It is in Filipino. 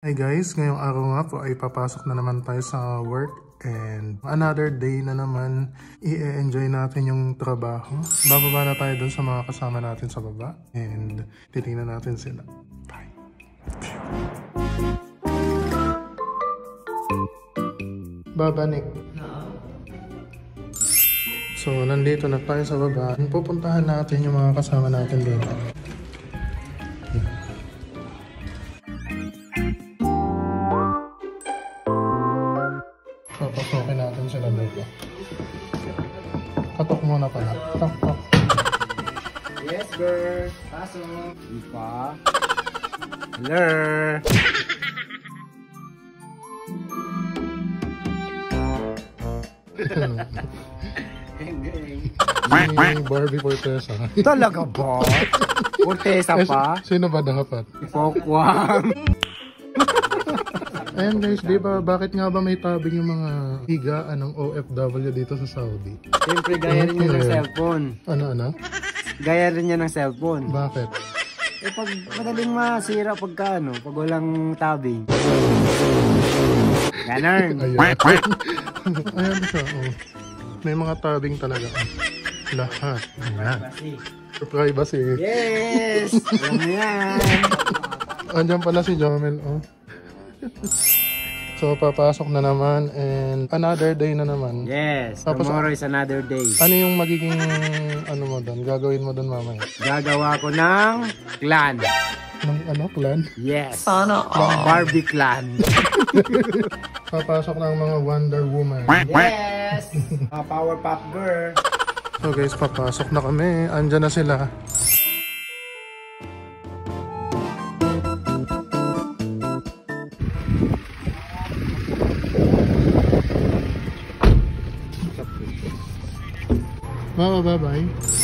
Hi guys, ngayong araw nga po ay papasok na naman tayo sa work and another day na naman i-enjoy natin yung trabaho. Bababa na tayo dun sa mga kasama natin sa baba and titingnan natin sila. Bye! Baba, Nick. So, nandito na tayo sa baba. Pupuntahan natin yung mga kasama natin dito. Papasokin natin sila dito. Katok muna pala. Tok, tok. Yes, girl. Pasok. Ipa. Hello. Si Barbie Fortesa. Talaga ba? Fortesa pa? Sino ba dapat? Pokwam. Ayan guys, di ba bakit nga ba may tabing yung mga higaan ng OFW dito sa Saudi? Siyempre, gaya rin niya ng cellphone. Ano? Gaya rin niya ng cellphone. Bakit? Eh, pag madaling masira pagka ano, pag walang tabing. Ganun. Ayan. Ayan siya, oh. May mga tabing talaga. Lahat. Ayan. Privacy. Yes! Alam mo yan. Andiyan pala si Jomel, oh. So, papasok na naman and another day na naman. Yes, Tapos, tomorrow is another day. Ano yung magiging, ano mo doon? Gagawin mo doon mamaya? Gagawa ko ng clan. Ng ano? Clan? Yes. Sana all. Barbie clan. Papasok ng mga Wonder Woman. Yes! Powerpuff Girl. So guys, papasok na kami. Andyan na sila. Bye-bye.